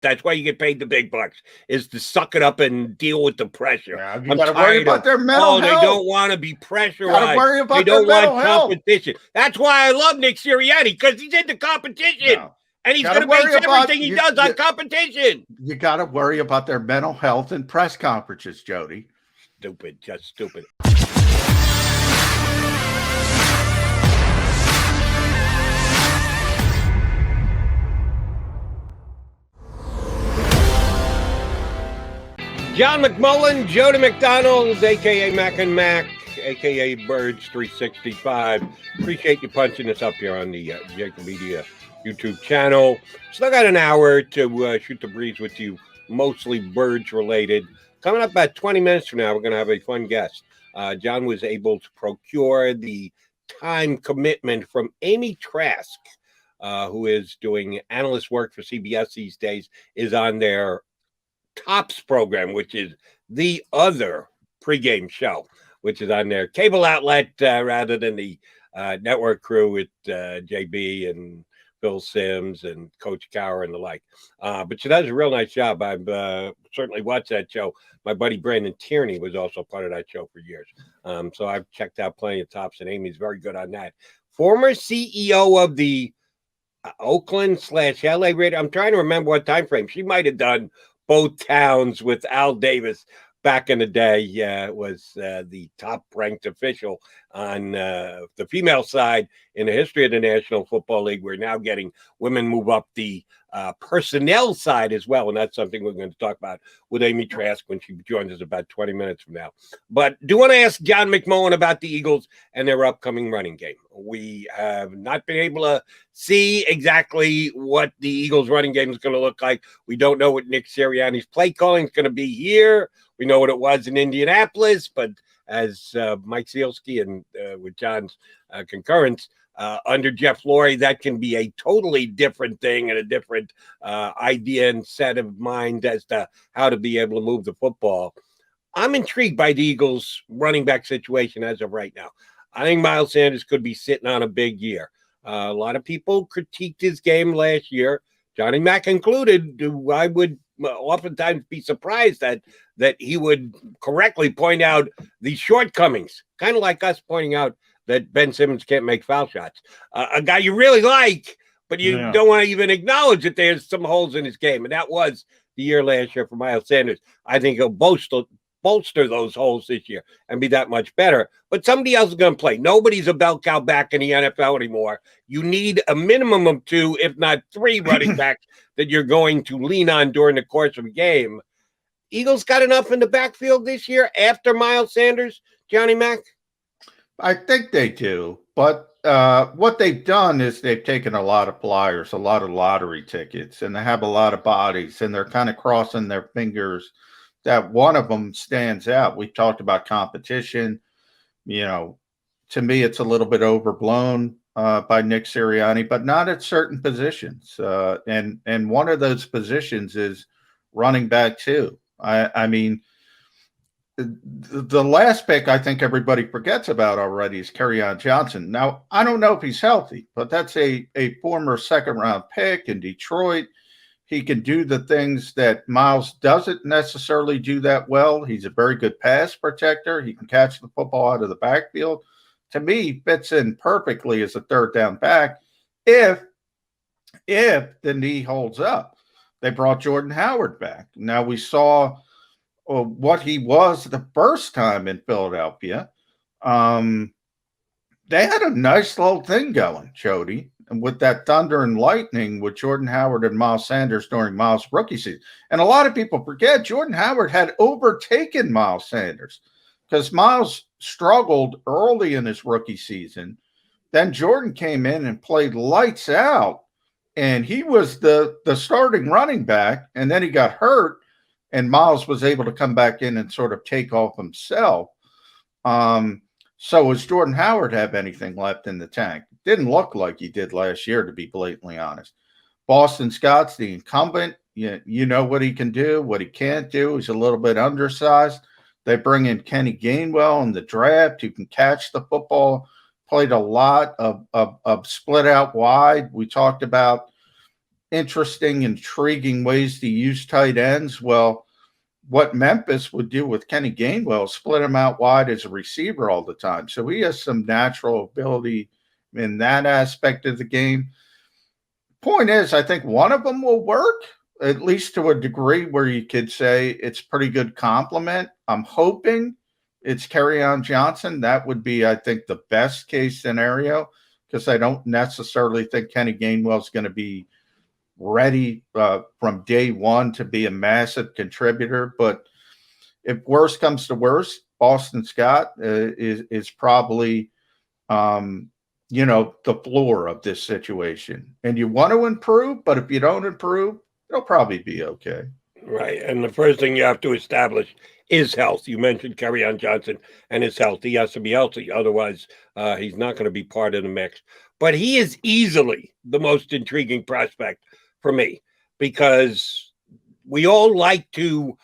That's why you get paid the big bucks, is to suck it up and deal with the pressure. Yeah, you got to worry about their mental health. They don't want to be pressurized. Got to worry about they don't their want mental competition. Health. That's why I love Nick Sirianni, because he's into competition. No. And he's going to base everything he does on competition. You got to worry about their mental health in press conferences, Jody. Stupid, just stupid. John McMullen, Jody McDonald, a.k.a. Mac and Mac, a.k.a. Birds 365. Appreciate you punching us up here on the JAKIB Media YouTube channel. Still got an hour to shoot the breeze with you, mostly birds related. Coming up about 20 minutes from now, we're going to have a fun guest. John was able to procure the time commitment from Amy Trask, who is doing analyst work for CBS these days, is on their Tops program, which is the other pregame show, which is on their cable outlet rather than the network crew with JB and Bill Sims and Coach Cowher and the like. But she does a real nice job. I've certainly watched that show. My buddy Brandon Tierney was also part of that show for years. So I've checked out plenty of Tops, and Amy's very good on that. Former CEO of the Oakland/LA Raiders. I'm trying to remember what time frame. She might have done both towns with Al Davis back in the day. Was the top-ranked official on the female side in the history of the National Football League. We're now getting women move up the personnel side as well, and that's something we're going to talk about with Amy Trask when she joins us about 20 minutes from now. But do want to ask John McMullen about the Eagles and their upcoming running game. We have not been able to see exactly what the Eagles running game is going to look like. We don't know what Nick Sirianni's play calling is going to be here. We know what it was in Indianapolis, but as Mike Sealski and with John's concurrence, under Jeff Lurie, that can be a totally different thing and a different idea and set of mind as to how to be able to move the football. I'm intrigued by the Eagles' running back situation as of right now. I think Miles Sanders could be sitting on a big year. A lot of people critiqued his game last year, Johnny Mack included. I would oftentimes be surprised that he would correctly point out the shortcomings, kind of like us pointing out that Ben Simmons can't make foul shots. A guy you really like, but you don't want to even acknowledge that there's some holes in his game. And that was the year last year for Miles Sanders. I think he'll bolster those holes this year and be that much better. But somebody else is going to play. Nobody's a bell cow back in the NFL anymore. You need a minimum of 2, if not 3 running backs that you're going to lean on during the course of a game. Eagles got enough in the backfield this year after Miles Sanders, Johnny Mack? I think they do. But what they've done is they've taken a lot of flyers, a lot of lottery tickets, and they have a lot of bodies, and they're kind of crossing their fingers that one of them stands out. We talked about competition. To me, it's a little bit overblown by Nick Sirianni, but not at certain positions. And one of those positions is running back too. I mean, the last pick I think everybody forgets about already is Kerryon Johnson. Now, I don't know if he's healthy, but that's a former second-round pick in Detroit. He can do the things that Miles doesn't necessarily do that well. He's a very good pass protector. He can catch the football out of the backfield. To me, he fits in perfectly as a third down back if the knee holds up. They brought Jordan Howard back. Now, we saw what he was the first time in Philadelphia. They had a nice little thing going, Jody, with that thunder and lightning with Jordan Howard and Miles Sanders during Miles' rookie season. And a lot of people forget Jordan Howard had overtaken Miles Sanders because Miles struggled early in his rookie season. Then Jordan came in and played lights out, and he was the starting running back, and then he got hurt, and Miles was able to come back in and sort of take off himself. So does Jordan Howard have anything left in the tank? Didn't look like he did last year, to be blatantly honest. Boston Scott's the incumbent. You know what he can do, what he can't do. He's a little bit undersized. They bring in Kenny Gainwell in the draft, who can catch the football, played a lot of split out wide. We talked about interesting, intriguing ways to use tight ends. Well, what Memphis would do with Kenny Gainwell is split him out wide as a receiver all the time. So he has some natural ability in that aspect of the game. Point is, I think one of them will work, at least to a degree where you could say it's pretty good compliment. I'm hoping it's Kerryon Johnson. That would be, I think, the best case scenario, because I don't necessarily think Kenny Gainwell is going to be ready from day one to be a massive contributor. But if worse comes to worse, Boston Scott is probably the floor of this situation. And you want to improve, but if you don't improve, it'll probably be okay. Right. And the first thing you have to establish is health. You mentioned Kerryon Johnson and his health. He has to be healthy. Otherwise, he's not going to be part of the mix. But he is easily the most intriguing prospect for me, because we all like to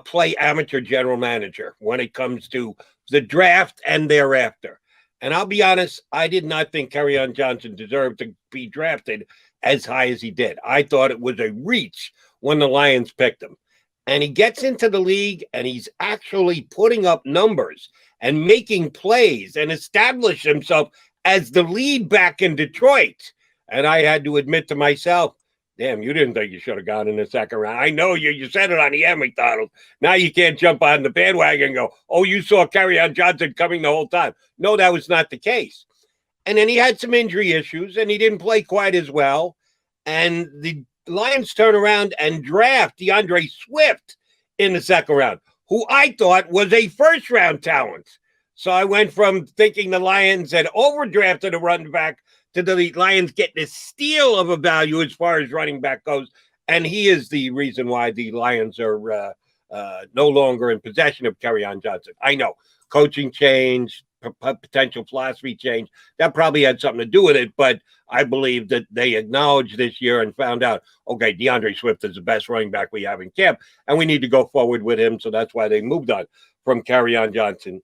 play amateur general manager when it comes to the draft and thereafter. And I'll be honest, I did not think Kerryon Johnson deserved to be drafted as high as he did. I thought it was a reach when the Lions picked him. And he gets into the league and he's actually putting up numbers and making plays and established himself as the lead back in Detroit. And I had to admit to myself, damn, you didn't think you should have gone in the second round. I know you said it on the air, McDonald. Now you can't jump on the bandwagon and go, oh, you saw Kerryon Johnson coming the whole time. No, that was not the case. And then he had some injury issues and he didn't play quite as well. And the Lions turn around and draft DeAndre Swift in the second round, who I thought was a first-round talent. So I went from thinking the Lions had overdrafted a running back to the Lions getting a steal of a value as far as running back goes. And he is the reason why the Lions are no longer in possession of Kerryon Johnson. I know, coaching change, potential philosophy change, that probably had something to do with it, but I believe that they acknowledged this year and found out, okay, DeAndre Swift is the best running back we have in camp, and we need to go forward with him, so that's why they moved on from Kerryon Johnson.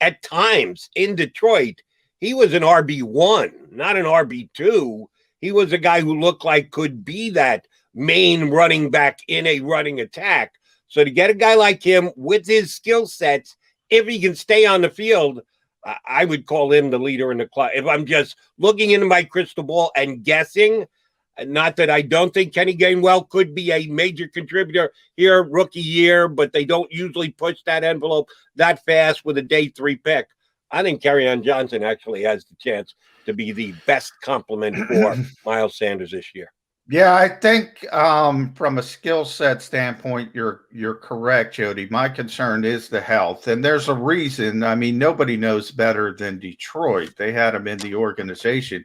At times in Detroit, he was an RB1, not an RB2. He was a guy who looked like could be that main running back in a running attack. So to get a guy like him with his skill sets, if he can stay on the field, I would call him the leader in the club. If I'm just looking into my crystal ball and guessing, not that I don't think Kenny Gainwell could be a major contributor here, rookie year, but they don't usually push that envelope that fast with a day 3 pick. I think Kerryon Johnson actually has the chance to be the best complement for Miles Sanders this year. Yeah, I think from a skill set standpoint, you're correct, Jody. My concern is the health, and there's a reason. I mean, nobody knows better than Detroit. They had him in the organization.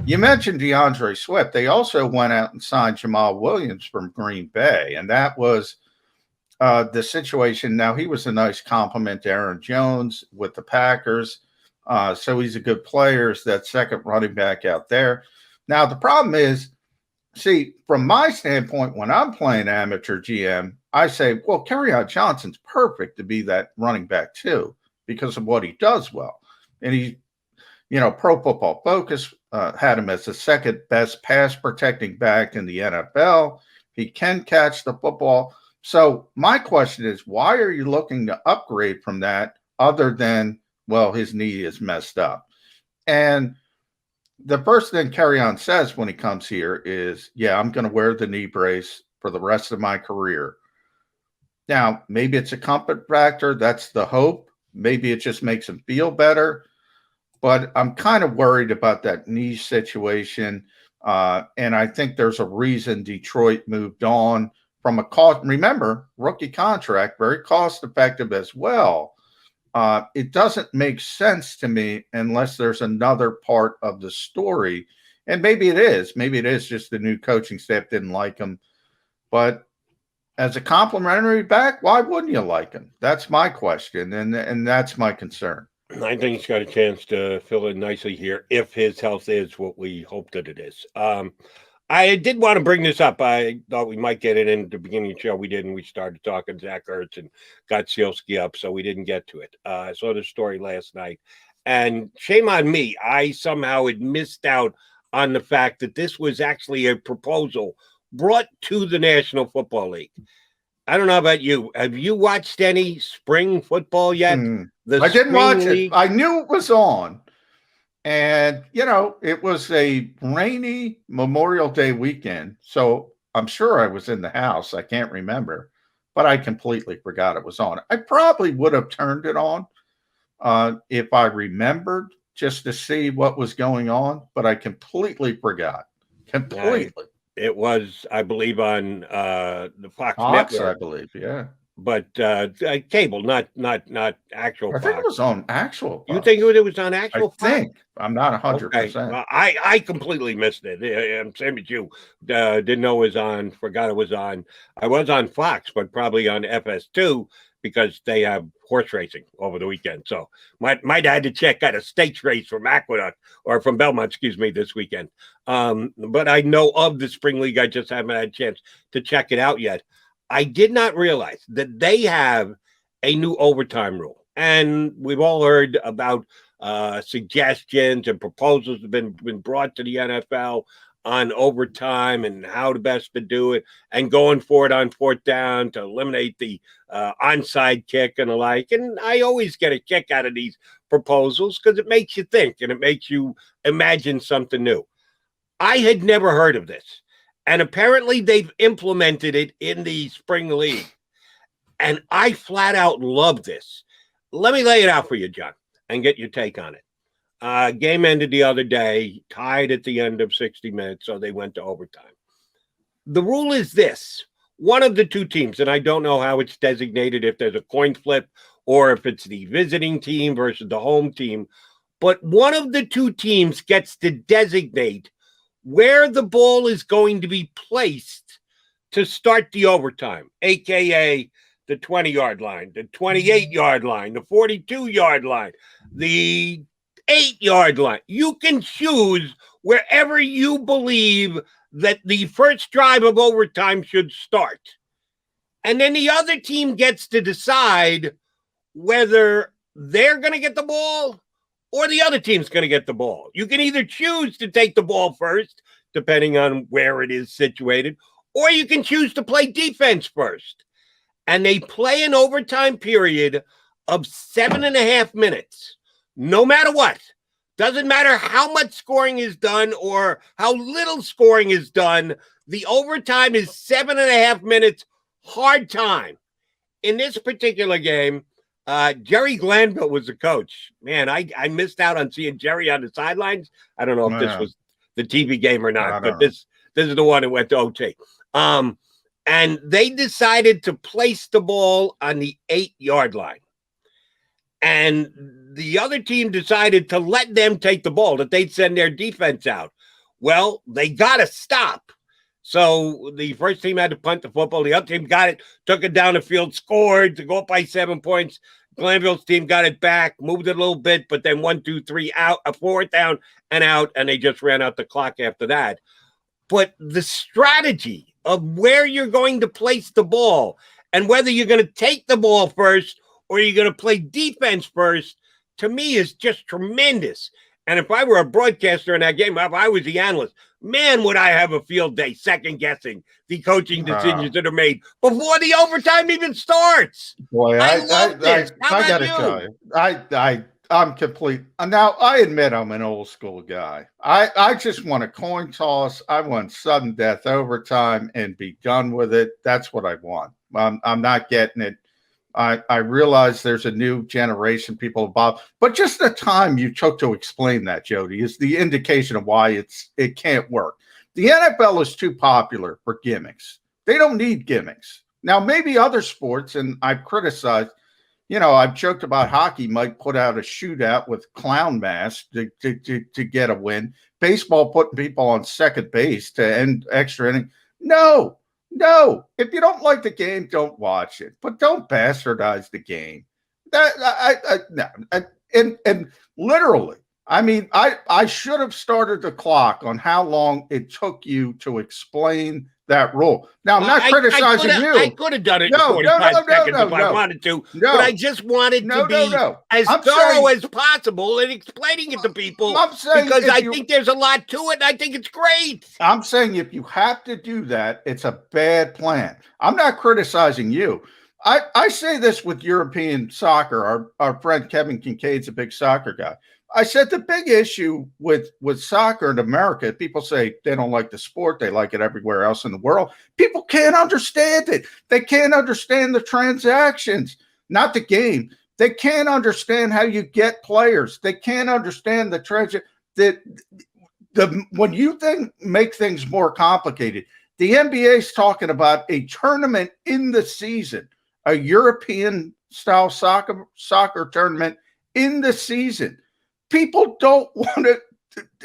You mentioned DeAndre Swift. They also went out and signed Jamal Williams from Green Bay, and that was the situation. Now, he was a nice compliment to Aaron Jones with the Packers, so he's a good player. Is that second running back out there. Now, the problem is, see, from my standpoint, when I'm playing amateur GM, I say, well, Kerryon Johnson's perfect to be that running back too, because of what he does well. And he, Pro Football Focus had him as the second best pass protecting back in the NFL. He can catch the football. So my question is, why are you looking to upgrade from that other than, well, his knee is messed up? And the first thing Kerryon says when he comes here is, yeah, I'm going to wear the knee brace for the rest of my career. Now, maybe it's a comfort factor. That's the hope. Maybe it just makes him feel better. But I'm kind of worried about that knee situation. And I think there's a reason Detroit moved on from a cost. Remember, rookie contract, very cost effective as well. It doesn't make sense to me unless there's another part of the story. And maybe it is. Maybe it is just the new coaching staff didn't like him. But as a complimentary back, why wouldn't you like him? That's my question. And that's my concern. I think he's got a chance to fill in nicely here if his health is what we hope that it is. I did want to bring this up. I thought we might get it in at the beginning of the show. We didn't. We started talking Zach Ertz and got Sealski up, so we didn't get to it. I saw the story last night, and shame on me. I somehow had missed out on the fact that this was actually a proposal brought to the National Football League. I don't know about you. Have you watched any spring football yet? The I didn't watch league? it. I knew it was on. And, it was a rainy Memorial Day weekend. So I'm sure I was in the house. I can't remember, but I completely forgot it was on. I probably would have turned it on if I remembered just to see what was going on, but I completely forgot. Completely. It was, I believe, on the Fox Fox, I network, believe, yeah. but cable, not actual I think it Fox. was on actual You Fox. think it was on I actual Fox? think. I'm not 100%. Okay. Well, I completely missed it. Same as you. Didn't know it was on. Forgot it was on. I was on Fox, but probably on FS2 because they have horse racing over the weekend. So might have had to check out a stakes race from Aqueduct or from Belmont, excuse me, this weekend. But I know of the Spring League. I just haven't had a chance to check it out yet. I did not realize that they have a new overtime rule. And we've all heard about suggestions and proposals have been brought to the NFL on overtime and how the best to do it and going for it on fourth down to eliminate the onside kick and the like. And I always get a kick out of these proposals because it makes you think and it makes you imagine something new. I had never heard of this. And apparently they've implemented it in the Spring League. And I flat out love this. Let me lay it out for you, John, and get your take on it. Game ended the other day, tied at the end of 60 minutes, so they went to overtime. The rule is this. One of the two teams, and I don't know how it's designated, if there's a coin flip or if it's the visiting team versus the home team, but one of the two teams gets to designate where the ball is going to be placed to start the overtime, a.k.a. the 20-yard line, the 28-yard line, the 42-yard line, the 8-yard line. You can choose wherever you believe that the first drive of overtime should start. And then the other team gets to decide whether they're going to get the ball or the other team's going to get the ball. You can either choose to take the ball first, depending on where it is situated, or you can choose to play defense first. And they play an overtime period of 7.5 minutes, no matter what. Doesn't matter how much scoring is done or how little scoring is done. The overtime is 7.5 minutes, hard time. In this particular game, Jerry Glanville was the coach. Man, I missed out on seeing Jerry on the sidelines. I don't know if this was the TV game or not, but this is the one that went to OT. And they decided to place the ball on the 8-yard line. And the other team decided to let them take the ball, that they'd send their defense out. Well, they got to stop. So the first team had to punt the football. The other team got it, took it down the field, scored to go up by 7 points. Glanville's team got it back, moved it a little bit, but then 1, 2, 3 out, a fourth down and out, and they just ran out the clock after that. But the strategy of where you're going to place the ball and whether you're going to take the ball first or you're going to play defense first, to me is just tremendous. And if I were a broadcaster in that game, if I was the analyst, man, would I have a field day second guessing the coaching decisions that are made before the overtime even starts. Boy, I love this. I got to tell you, I'm complete. Now, I admit I'm an old school guy. I just want a coin toss. I want sudden death overtime and be done with it. That's what I want. I'm not getting it. I realize there's a new generation people involved, but just the time you took to explain that, Jody, is the indication of why it can't work. The NFL is too popular for gimmicks. They don't need gimmicks. Now, maybe other sports, and I've criticized, I've joked about hockey might put out a shootout with clown masks to get a win. Baseball putting people on second base to end extra inning. No. If you don't like the game, don't watch it. But don't bastardize the game. And literally, I mean, I should have started the clock on how long it took you to explain that rule. Now, I'm not criticizing you. I could have done it in 45 seconds if I wanted to, but I just wanted to be as thorough as possible in explaining it to people because I think there's a lot to it, and I think it's great. I'm saying if you have to do that, it's a bad plan. I'm not criticizing you. I say this with European soccer. Our friend Kevin Kincaid's a big soccer guy. I said the big issue with soccer in America, people say they don't like the sport. They like it everywhere else in the world. People can't understand it. They can't understand the transactions, not the game. They can't understand how you get players. They can't understand when you make things more complicated. The NBA is talking about a tournament in the season, a European-style soccer tournament in the season. People don't want to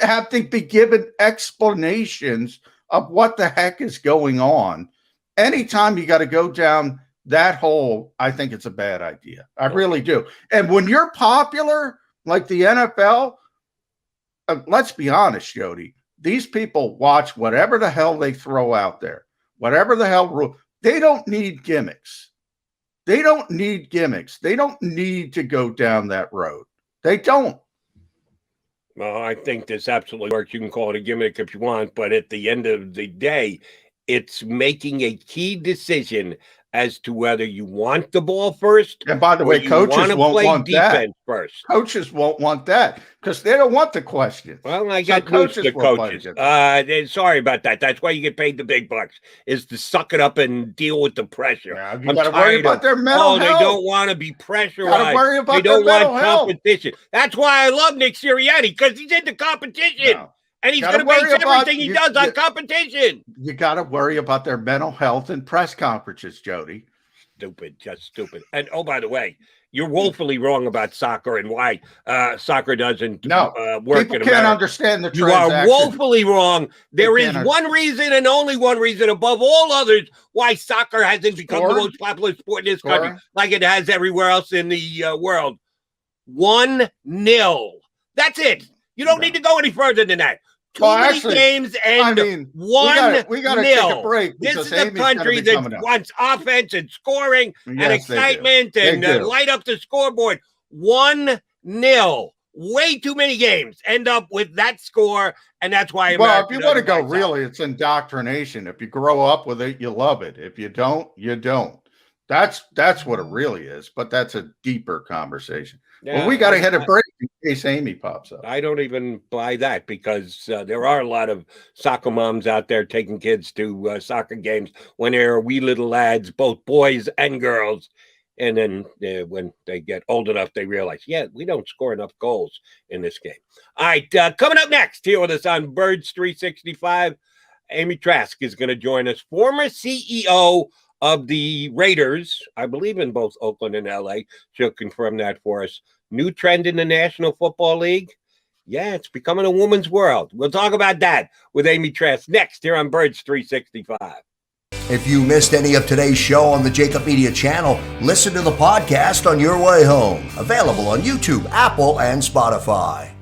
have to be given explanations of what the heck is going on. Anytime you got to go down that hole, I think it's a bad idea. I really do. And when you're popular, like the NFL, let's be honest, Jody, these people watch whatever the hell they throw out there, whatever the hell rule. They don't need gimmicks. They don't need gimmicks. They don't need to go down that road. They don't. Well, I think this absolutely works. You can call it a gimmick if you want, but at the end of the day, it's making a key decision as to whether you want the ball first. And by the way, coaches won't want that. First. Coaches won't want that because they don't want the questions. Well, I got news to coaches. Sorry about that. That's why you get paid the big bucks, is to suck it up and deal with the pressure. Yeah, you got to worry about their mental health. They don't want to be pressurized. They don't want competition. That's why I love Nick Sirianni, because he's into competition. No. And he's going to base everything he does on competition. You got to worry about their mental health in press conferences, Jody. Stupid, just stupid. And, oh, by the way, you're woefully wrong about soccer and why soccer doesn't work in America. People can't understand the transaction. You are woefully wrong. There is one reason and only one reason above all others why soccer hasn't become the most popular sport in this country like it has everywhere else in the world. 1-0. That's it. You don't need to go any further than that. Too many games and 1-0. We got to take a break. This is a country that wants offense and scoring and excitement and light up the scoreboard. 1-0. Way too many games end up with that score, and that's why America. Well, if you want to go really, it's indoctrination. If you grow up with it, you love it. If you don't, you don't. That's what it really is, but that's a deeper conversation. Yeah, well, we got to hit a break in case Amy pops up. I don't even buy that because there are a lot of soccer moms out there taking kids to soccer games when they're wee little lads, both boys and girls. And then when they get old enough, they realize, we don't score enough goals in this game. All right, coming up next here with us on Birds 365, Amy Trask is going to join us, former CEO of the Raiders, I believe in both Oakland and LA. She'll confirm that for us. New trend in the National Football League. Yeah, it's becoming a woman's world. We'll talk about that with Amy Trask next here on Birds 365. If you missed any of today's show on the JAKIB Media channel, listen to the podcast on your way home. Available on YouTube, Apple, and Spotify.